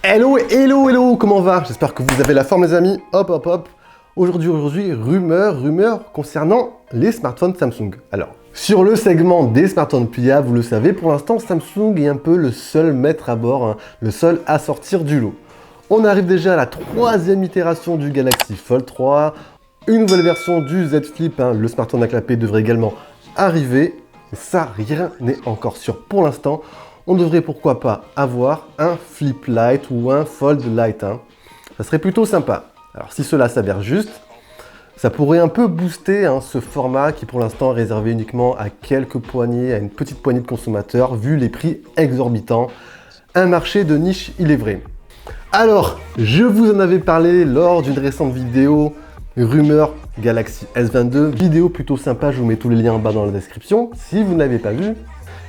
Hello, hello, hello, comment va? J'espère que vous avez la forme les amis. Hop, hop, hop. Aujourd'hui, rumeur concernant les smartphones Samsung. Alors, sur le segment des smartphones pliables, vous le savez, pour l'instant, Samsung est un peu le seul maître à bord, hein, le seul à sortir du lot. On arrive déjà à la troisième itération du Galaxy Fold 3. Une nouvelle version du Z Flip, hein, le smartphone à clapet devrait également arriver. Ça, rien n'est encore sûr pour l'instant. On devrait pourquoi pas avoir un Flip Lite ou un Fold Lite. Hein. Ça serait plutôt sympa. Alors si cela s'avère juste, ça pourrait un peu booster hein, ce format qui pour l'instant est réservé uniquement à quelques poignées, à une petite poignée de consommateurs, vu les prix exorbitants. Un marché de niche, il est vrai. Alors, je vous en avais parlé lors d'une récente vidéo rumeur Galaxy S22. Vidéo plutôt sympa, je vous mets tous les liens en bas dans la description. Si vous ne l'avez pas vu,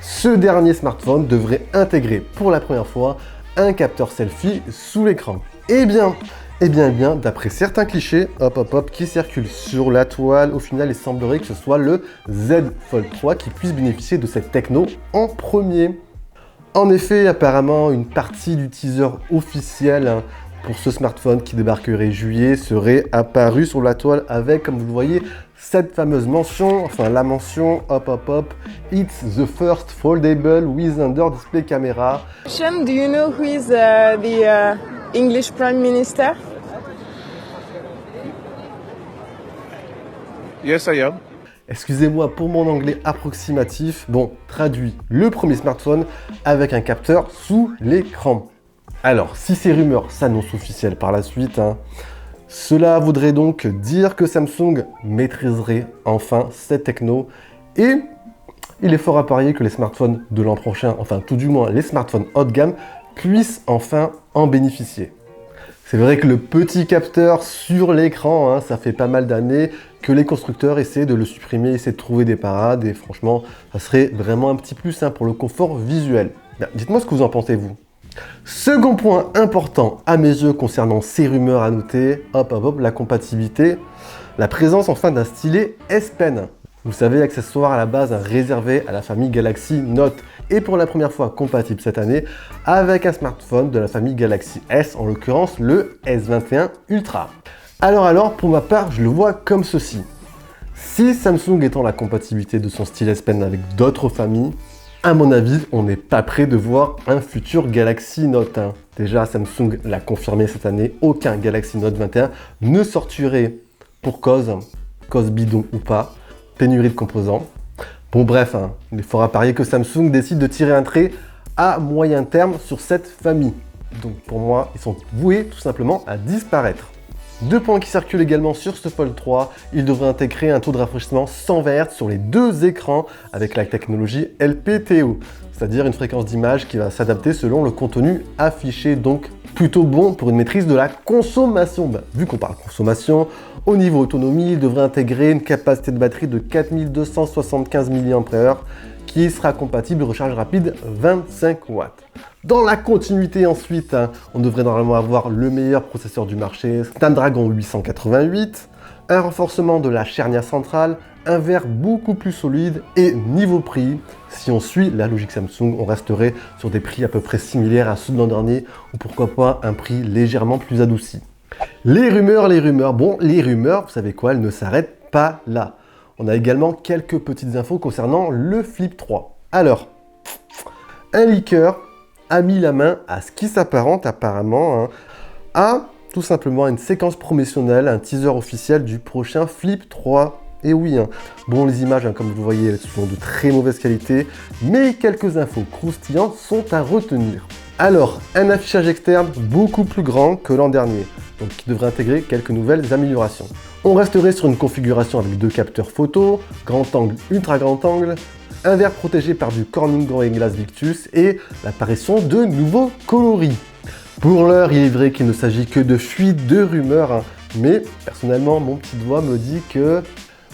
ce dernier smartphone devrait intégrer pour la première fois un capteur selfie sous l'écran. Eh bien, d'après certains clichés, qui circulent sur la toile, au final, il semblerait que ce soit le Z Fold 3 qui puisse bénéficier de cette techno en premier. En effet, apparemment, une partie du teaser officiel hein, pour ce smartphone qui débarquerait juillet serait apparue sur la toile avec, comme vous le voyez, cette fameuse mention, enfin la mention, it's the first foldable with under display camera. Do you know who is the English Prime Minister? Yes, I am. Excusez-moi pour mon anglais approximatif. Bon, traduit, le premier smartphone avec un capteur sous l'écran. Alors, si ces rumeurs s'annoncent officielles par la suite, hein, cela voudrait donc dire que Samsung maîtriserait enfin cette techno et il est fort à parier que les smartphones de l'an prochain, enfin tout du moins les smartphones haut de gamme, puissent enfin en bénéficier. C'est vrai que le petit capteur sur l'écran, hein, ça fait pas mal d'années que les constructeurs essaient de le supprimer, essaient de trouver des parades et franchement, ça serait vraiment un petit plus hein, pour le confort visuel. Dites-moi ce que vous en pensez vous. Second point important à mes yeux concernant ces rumeurs à noter, la compatibilité, la présence enfin d'un stylet S Pen. Vous savez, accessoire à la base réservé à la famille Galaxy Note et pour la première fois compatible cette année avec un smartphone de la famille Galaxy S, en l'occurrence le S21 Ultra. Alors, pour ma part, je le vois comme ceci. Si Samsung étend la compatibilité de son stylet S Pen avec d'autres familles, à mon avis, on n'est pas prêt de voir un futur Galaxy Note 1. Déjà, Samsung l'a confirmé cette année, aucun Galaxy Note 21 ne sortirait pour cause bidon ou pas, pénurie de composants. Bon bref, hein, il est fort à parier que Samsung décide de tirer un trait à moyen terme sur cette famille. Donc pour moi, ils sont voués tout simplement à disparaître. Deux points qui circulent également sur ce Fold 3, il devrait intégrer un taux de rafraîchissement 120 Hz sur les deux écrans avec la technologie LPTO, c'est-à-dire une fréquence d'image qui va s'adapter selon le contenu affiché, donc plutôt bon pour une maîtrise de la consommation. Vu qu'on parle consommation, au niveau autonomie, il devrait intégrer une capacité de batterie de 4275 mAh qui sera compatible recharge rapide 25 watts. Dans la continuité ensuite, hein, on devrait normalement avoir le meilleur processeur du marché, Snapdragon 888, un renforcement de la charnière centrale, un verre beaucoup plus solide et niveau prix, si on suit la logique Samsung, on resterait sur des prix à peu près similaires à ceux de l'an dernier ou pourquoi pas un prix légèrement plus adouci. Les rumeurs, bon les rumeurs, vous savez quoi, elles ne s'arrêtent pas là. On a également quelques petites infos concernant le Flip 3. Alors, un leaker a mis la main à ce qui s'apparente apparemment hein, à tout simplement une séquence promotionnelle, un teaser officiel du prochain Flip 3. Et oui, hein, bon les images hein, comme vous le voyez elles sont de très mauvaise qualité, mais quelques infos croustillantes sont à retenir. Alors, un affichage externe beaucoup plus grand que l'an dernier, donc qui devrait intégrer quelques nouvelles améliorations. On resterait sur une configuration avec deux capteurs photo, grand angle, ultra grand angle, un verre protégé par du Corning Gorilla Glass Victus et l'apparition de nouveaux coloris. Pour l'heure, il est vrai qu'il ne s'agit que de fuites de rumeurs, hein, mais personnellement, mon petit doigt me dit que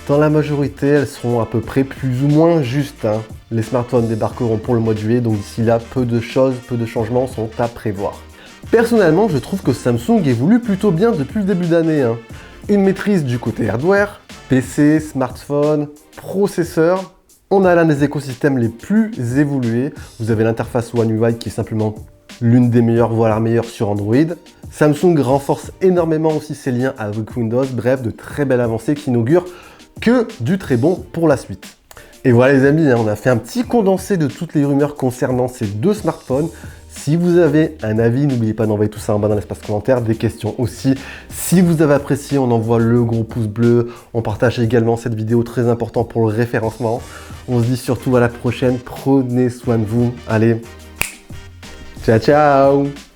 dans la majorité, elles seront à peu près plus ou moins justes. Hein. Les smartphones débarqueront pour le mois de juillet, donc d'ici là, peu de changements sont à prévoir. Personnellement, je trouve que Samsung évolue plutôt bien depuis le début d'année. Hein. Une maîtrise du côté hardware, PC, smartphone, processeur. On a l'un des écosystèmes les plus évolués. Vous avez l'interface One UI qui est simplement l'une des meilleures, voire la meilleure sur Android. Samsung renforce énormément aussi ses liens avec Windows, bref, de très belles avancées qui n'augurent que du très bon pour la suite. Et voilà les amis, on a fait un petit condensé de toutes les rumeurs concernant ces deux smartphones. Si vous avez un avis, n'oubliez pas d'envoyer tout ça en bas dans l'espace commentaire, des questions aussi. Si vous avez apprécié, on envoie le gros pouce bleu. On partage également cette vidéo très importante pour le référencement. On se dit surtout à la prochaine, prenez soin de vous. Allez, ciao ciao.